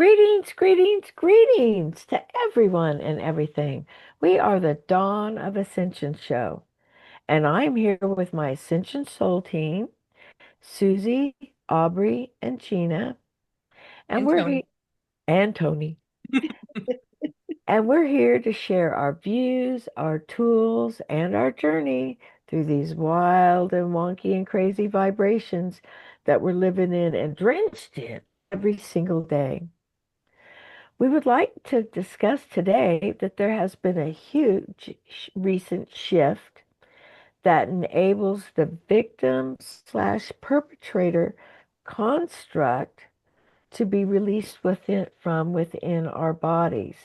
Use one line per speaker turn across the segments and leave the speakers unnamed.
Greetings, greetings, greetings to everyone and everything. We are the Dawn of Ascension show, and I'm here with my Ascension Soul team, Susie, Aubrey, and Gina, and
And
we're
Tony.
here, and Tony, and we're here to share our views, our tools, and our journey through these wild and wonky and crazy vibrations that we're living in and drenched in every single day. We would like to discuss today that there has been a huge recent shift that enables the victim slash perpetrator construct to be released from within our bodies.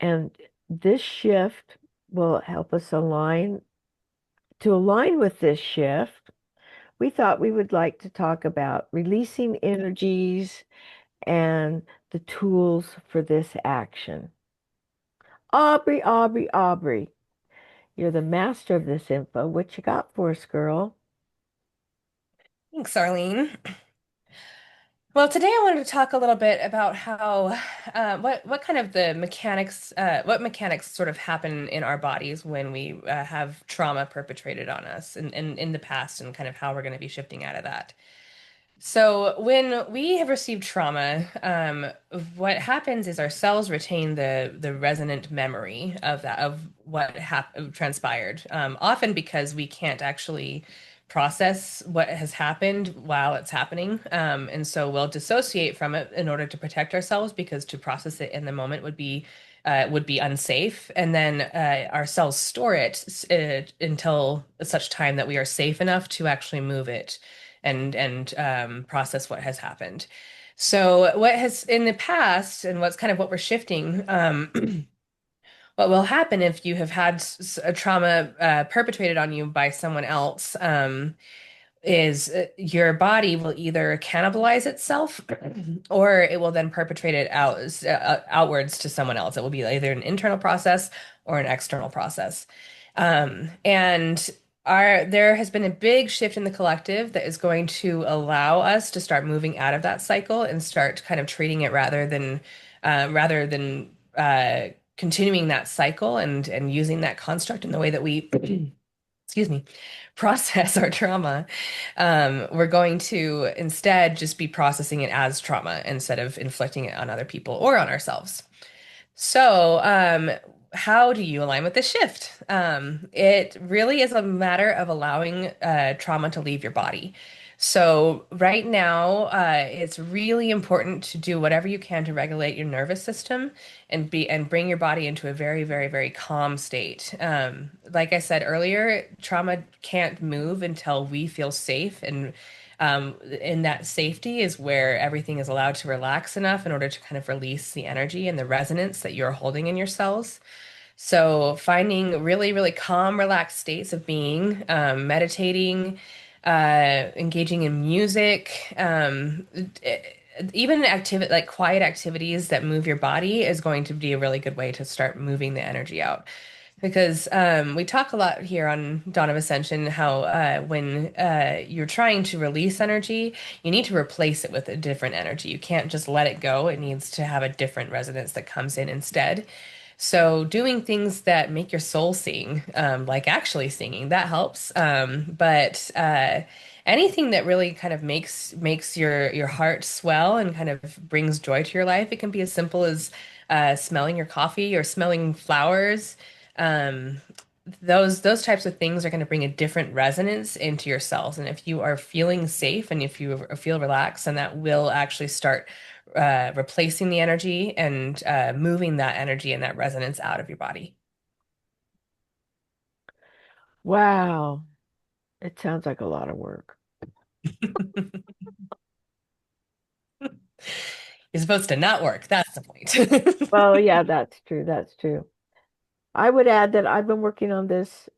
And this shift will help us align with this shift. We thought we would like to talk about releasing energies and the tools for this action. Aubrey, Aubrey, Aubrey, you're the master of this info. What you got for us, girl?
Thanks, Arlene. Well, today I wanted to talk a little bit about how what kind of the mechanics what mechanics sort of happen in our bodies when we have trauma perpetrated on us in the past and kind of how we're going to be shifting out of that. So when we have received trauma, what happens is our cells retain the resonant memory of that of what transpired. Often because we can't actually process what has happened while it's happening, and so we'll dissociate from it in order to protect ourselves because to process it in the moment would be unsafe, and then our cells store it until such time that we are safe enough to actually move it and process what has happened. So what has in the past and what's kind of what we're shifting, what will happen if you have had a trauma perpetrated on you by someone else, is your body will either cannibalize itself or it will then perpetrate it outwards to someone else. It will be either an internal process or an external process. And there has been a big shift in the collective that is going to allow us to start moving out of that cycle and start kind of treating it rather than continuing that cycle and using that construct in the way that we excuse me, process our trauma. We're going to instead just be processing it as trauma instead of inflicting it on other people or on ourselves. So, how do you align with this shift? It really is a matter of allowing trauma to leave your body. So, right now, it's really important to do whatever you can to regulate your nervous system and bring your body into a very, very, very calm state. Like I said earlier, trauma can't move until we feel safe and in that safety is where everything is allowed to relax enough in order to kind of release the energy and the resonance that you're holding in your cells. So finding really, really calm, relaxed states of being, meditating, engaging in music, even activity like quiet activities that move your body is going to be a really good way to start moving the energy out. Because we talk a lot here on Dawn of Ascension how when you're trying to release energy, you need to replace it with a different energy. You can't just let it go. It needs to have a different resonance that comes in instead. So doing things that make your soul sing, like actually singing, that helps. But anything that really kind of makes your heart swell and kind of brings joy to your life, it can be as simple as smelling your coffee or smelling flowers. um, those types of things are going to bring a different resonance into your cells. And if you are feeling safe and if you feel relaxed, then that will actually start replacing the energy and moving that energy and that resonance out of your body.
Wow, it sounds like a lot of work.
You're supposed to not work. That's the point.
Well, yeah, that's true. That's true. I would add that I've been working on this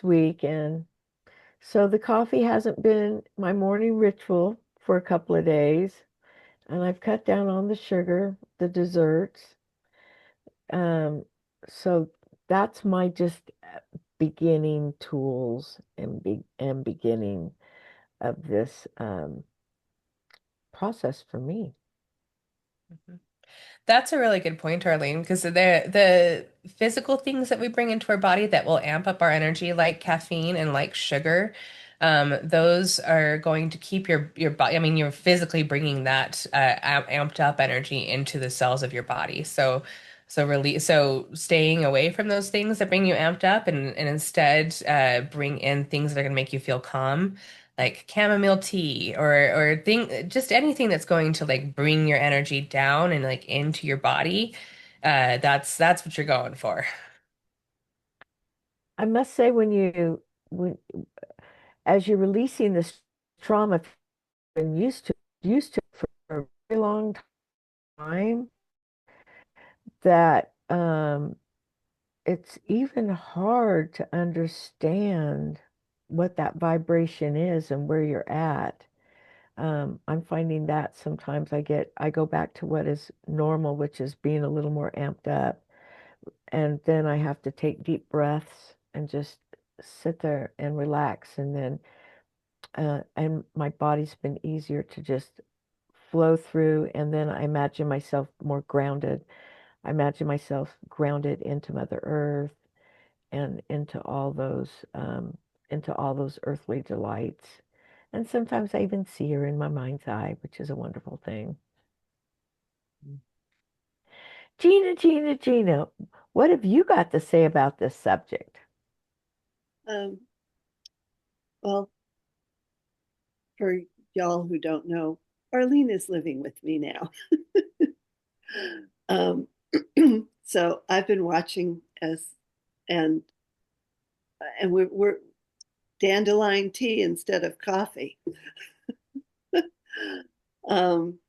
week, and so the coffee hasn't been my morning ritual for a couple of days, and I've cut down on the sugar, the desserts. Um, so that's my just beginning tools and beginning of this process for me.
Mhm. That's a really good point, Arlene, because the physical things that we bring into our body that will amp up our energy, like caffeine and like sugar, those are going to keep your body. I mean, you're physically bringing that amped up energy into the cells of your body. So staying away from those things that bring you amped up, and instead bring in things that are going to make you feel calm, like chamomile tea or thing just anything that's going to like bring your energy down and like into your body. That's what you're going for.
I must say, when as you're releasing this trauma, if you've been used to it for a very long time, that it's even hard to understand what that vibration is and where you're at. I'm finding that sometimes I go back to what is normal, which is being a little more amped up, and then I have to take deep breaths and just sit there and relax, and then and my body's been easier to just flow through, and then I imagine myself more grounded. I imagine myself grounded into Mother Earth and into all those earthly delights. And sometimes I even see her in my mind's eye, which is a wonderful thing. Gina, Gina, Gina, what have you got to say about this subject?
Um, well, for y'all who don't know, Arlene is living with me now. um, so I've been watching and we're dandelion tea instead of coffee. um,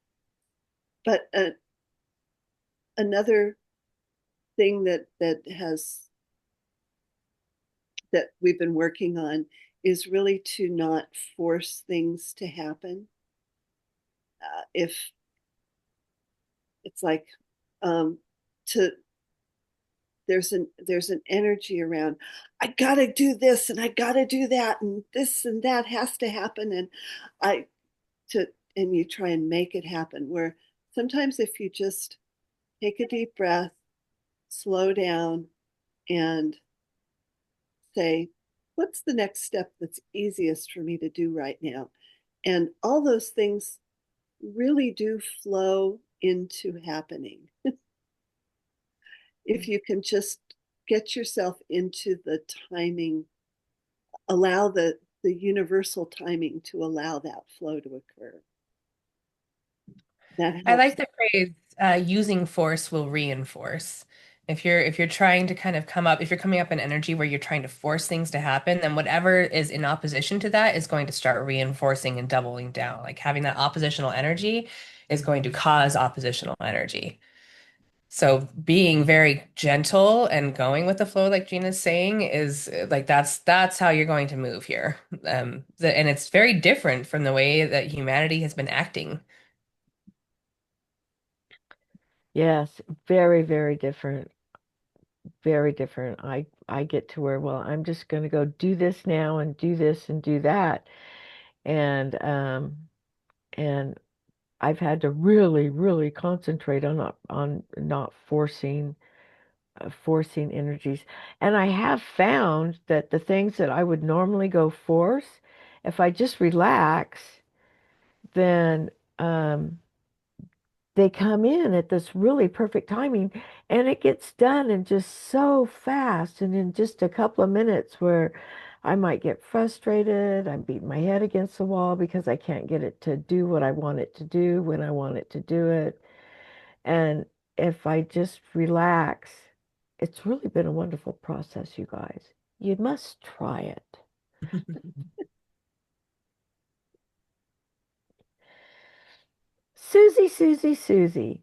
but another thing that we've been working on is really to not force things to happen. If it's like um, to there's an energy around, I gotta do this and I gotta do that and this and that has to happen, and I to and you try and make it happen, where sometimes if you just take a deep breath, slow down, and say, what's the next step that's easiest for me to do right now, and all those things really do flow into happening if you can just get yourself into the timing, allow the universal timing to allow that flow to occur. That
I
helps.
like the phrase using force will reinforce. If you're trying to kind of come up, if you're coming up in energy where you're trying to force things to happen, then whatever is in opposition to that is going to start reinforcing and doubling down. Like having that oppositional energy is going to cause oppositional energy. So being very gentle and going with the flow, like Gina's saying, is like that's how you're going to move here. And it's very different from the way that humanity has been acting.
Yes, very, very different. Very different. I get to where, well, I'm just going to go do this now and do this and do that. And I've had to really, really concentrate on not forcing energies. And I have found that the things that I would normally go force, if I just relax, then they come in at this really perfect timing, and it gets done in just so fast and in just a couple of minutes, where I might get frustrated. I'm beating my head against the wall because I can't get it to do what I want it to do when I want it to do it. And if I just relax, it's really been a wonderful process, you guys. You must try it. Susie, Susie, Susie,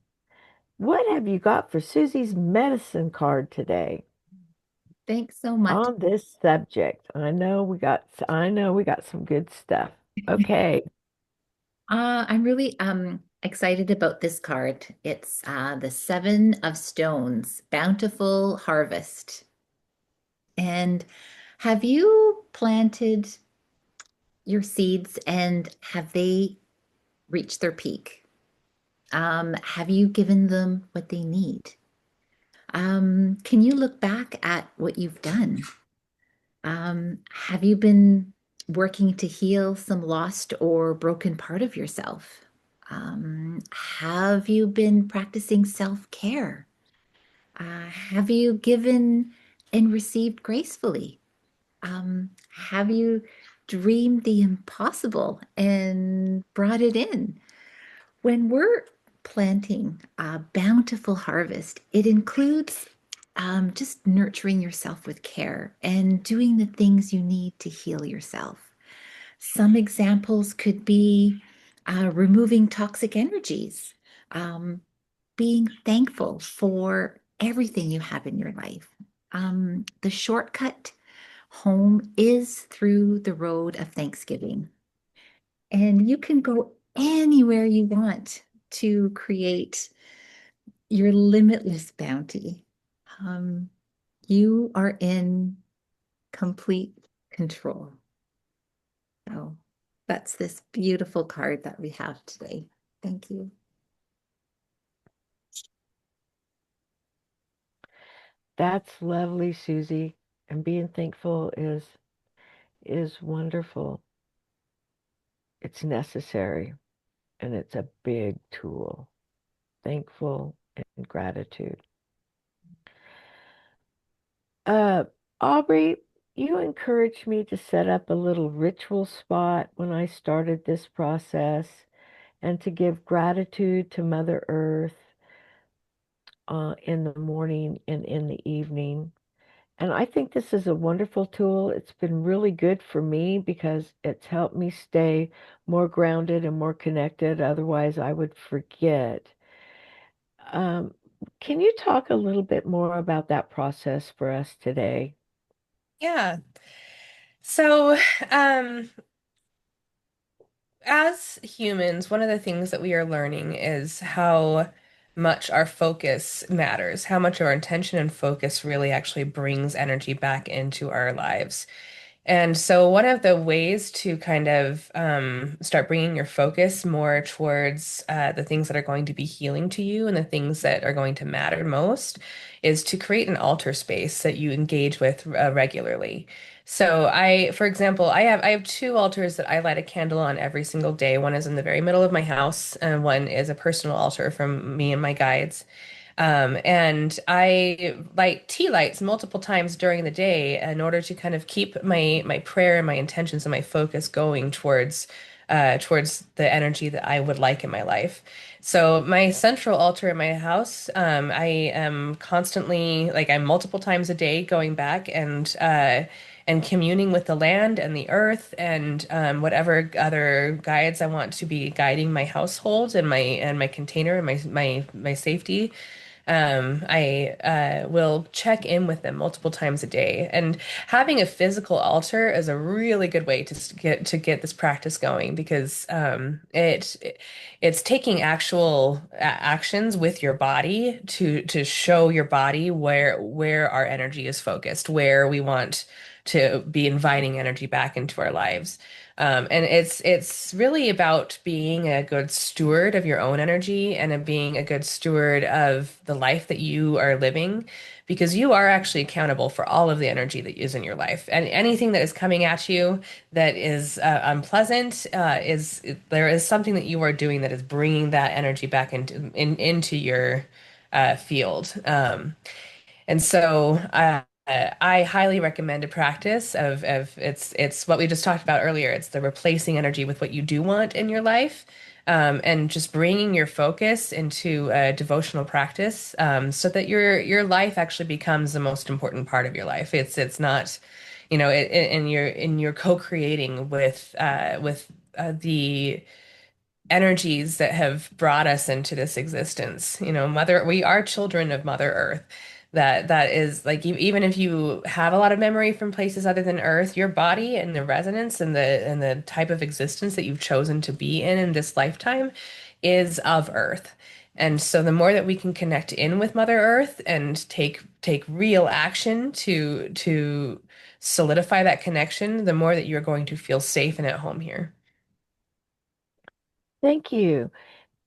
what have you got for Susie's medicine card today
Thanks so much.
on this subject? I know we got some good stuff. Okay.
I'm really excited about this card. It's the Seven of Stones, Bountiful Harvest. And have you planted your seeds and have they reach their peak? Have you given them what they need? Can you look back at what you've done? Have you been working to heal some lost or broken part of yourself? Have you been practicing self-care? Have you given and received gracefully? Have you dreamed the impossible and brought it in? When we're planting a bountiful harvest, it includes just nurturing yourself with care and doing the things you need to heal yourself. Some examples could be removing toxic energies, um, being thankful for everything you have in your life. The shortcut home is through the road of Thanksgiving. And you can go anywhere you want to create your limitless bounty. Um, you are in complete control. So that's this beautiful card that we have today. Thank you.
That's lovely, Susie. And being thankful is wonderful. It's necessary and it's a big tool. Thankful and gratitude. Uh, Aubrey, you encouraged me to set up a little ritual spot when I started this process and to give gratitude to Mother Earth in the morning and in the evening. And I think this is a wonderful tool. It's been really good for me because it's helped me stay more grounded and more connected. Otherwise, I would forget. Um, can you talk a little bit more about that process for us today?
Yeah. So, um, as humans, one of the things that we are learning is how much our focus matters, how much our intention and focus really actually brings energy back into our lives. And so, one of the ways to kind of start bringing your focus more towards the things that are going to be healing to you and the things that are going to matter most is to create an altar space that you engage with regularly. So, for example, I have two altars that I light a candle on every single day. One is in the very middle of my house, and one is a personal altar from me and my guides. And I light tea lights multiple times during the day in order to kind of keep my prayer and my intentions and my focus going towards the energy that I would like in my life. So my central altar in my house, I am constantly like I'm multiple times a day going back and communing with the land and the earth and whatever other guides I want to be guiding my household and my container and my safety. I will check in with them multiple times a day, and having a physical altar is a really good way to get this practice going because it's taking actual actions with your body to show your body where our energy is focused, where we want to be inviting energy back into our lives. And it's really about being a good steward of your own energy and being a good steward of the life that you are living, because you are actually accountable for all of the energy that is in your life. And anything that is coming at you that is unpleasant there is something that you are doing that is bringing that energy back into your field. And so I highly recommend a practice of it's what we just talked about earlier. It's the replacing energy with what you do want in your life, and just bringing your focus into a devotional practice, so that your life actually becomes the most important part of your life. It's not, and you're co-creating with the energies that have brought us into this existence. We are children of Mother Earth. That is like even if you have a lot of memory from places other than Earth, your body and the resonance and the type of existence that you've chosen to be in this lifetime is of Earth. And so the more that we can connect in with Mother Earth and take real action to solidify that connection, the more that you're going to feel safe and at home here.
Thank you.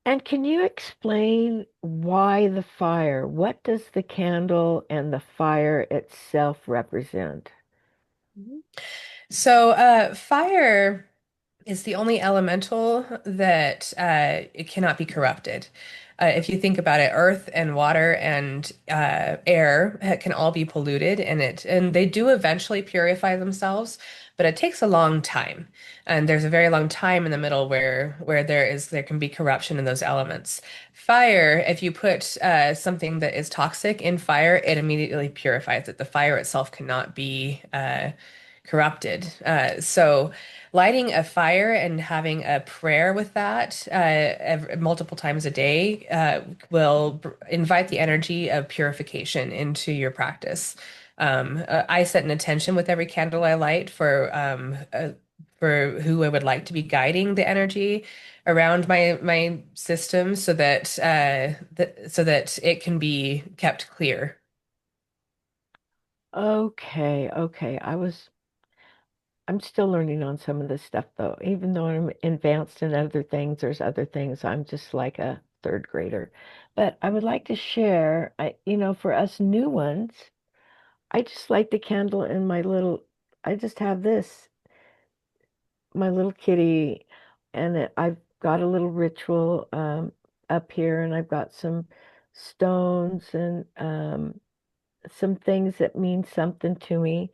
And can you explain why the fire? What does the candle and the fire itself represent?
Mhm. So, fire is the only elemental that it cannot be corrupted. If you think about it, earth and water and air can all be polluted, and they do eventually purify themselves, but it takes a long time, and there's a very long time in the middle where there can be corruption in those elements. Fire, if you put something that is toxic in fire, it immediately purifies it. The fire itself cannot be corrupted. So lighting a fire and having a prayer with that multiple times a day will invite the energy of purification into your practice. I set an intention with every candle I light for who I would like to be guiding the energy around my system so that it can be kept clear.
Okay, okay. I'm still learning on some of this stuff though. Even though I'm advanced in other things, there's other things I'm just like a third grader. But I would like to share, for us new ones, I just light the candle in I just have this, my little kitty, and I've got a little ritual up here, and I've got some stones and some things that mean something to me.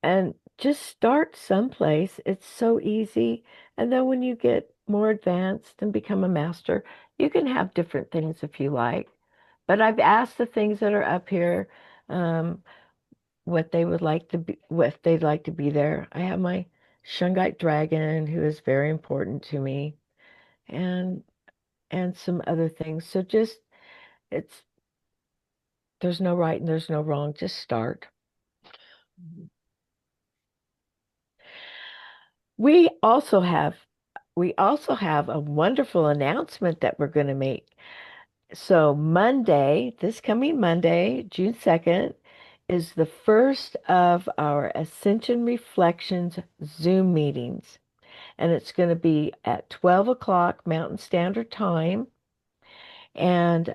And just start someplace. It's so easy. And then when you get more advanced and become a master, you can have different things if you like. But I've asked the things that are up here um, what they would like to be, what they'd like to be there. I have my Shungite dragon, who is very important to me, and some other things. So just it's there's no right and there's no wrong. Just start. We also have we also have a wonderful announcement that we're going to make. So Monday, this coming Monday, June 2nd, is the first of our Ascension Reflections Zoom meetings. And it's going to be at 12 o'clock Mountain Standard Time. And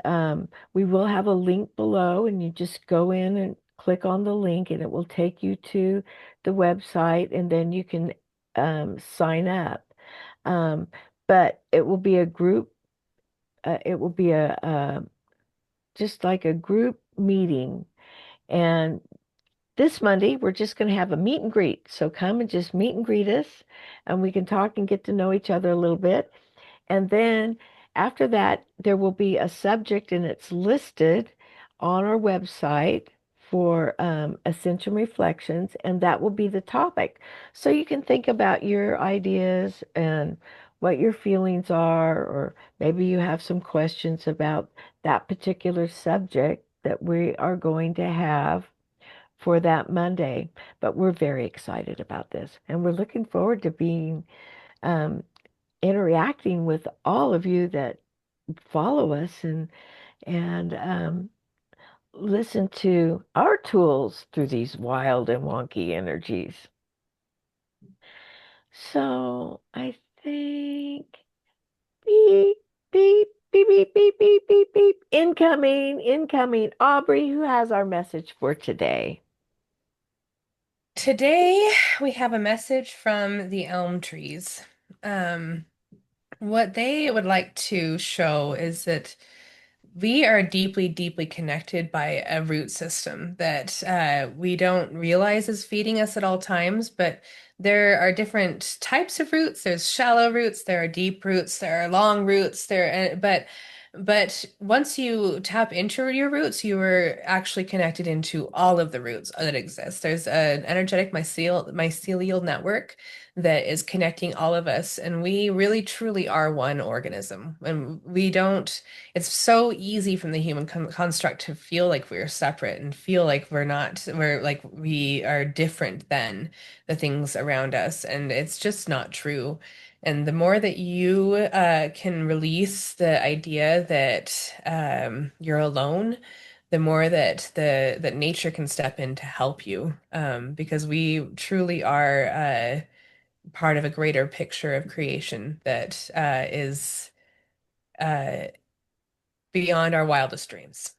we will have a link below, and you just go in and click on the link, and it will take you to the website, and then you can sign up. Um, but it will be a group, it will be just like a group meeting. And this Monday, we're just going to have a meet and greet. So come and just meet and greet us, and we can talk and get to know each other a little bit. And then after that, there will be a subject, and it's listed on our website for Ascension Reflections, and that will be the topic. So you can think about your ideas and what your feelings are, or maybe you have some questions about that particular subject that we are going to have for that Monday. But we're very excited about this, and we're looking forward to being um, interacting with all of you that follow us and listen to our tools through these wild and wonky energies. So I think beep, beep, beep, beep, beep, beep, beep, beep. Incoming, incoming. Aubrey, who has our message for today?
Today, we have a message from the elm trees. Um, what they would like to show is that we are deeply, deeply connected by a root system that we don't realize is feeding us at all times, but there are different types of roots. There's shallow roots, there are deep roots, there are long roots, but once you tap into your roots, you are actually connected into all of the roots that exist. There's an energetic mycelial network that is connecting all of us, and we really truly are one organism. And we don't it's so easy from the human construct to feel like we're separate and feel like we're like we are different than the things around us. And it's just not true. And the more that you can release the idea that you're alone, the more that nature can step in to help you, because we truly are part of a greater picture of creation that is uh, beyond our wildest dreams.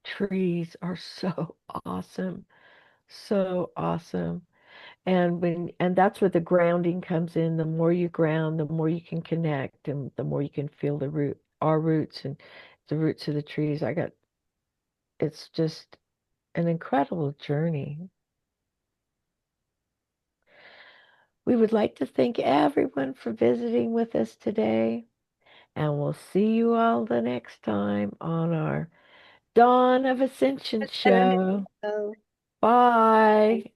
Trees are so awesome. So awesome. And that's where the grounding comes in. The more you ground, the more you can connect and the more you can feel our roots and the roots of the trees. It's just an incredible journey. We would like to thank everyone for visiting with us today, and we'll see you all the next time on our Dawn of Ascension show.
So
Bye.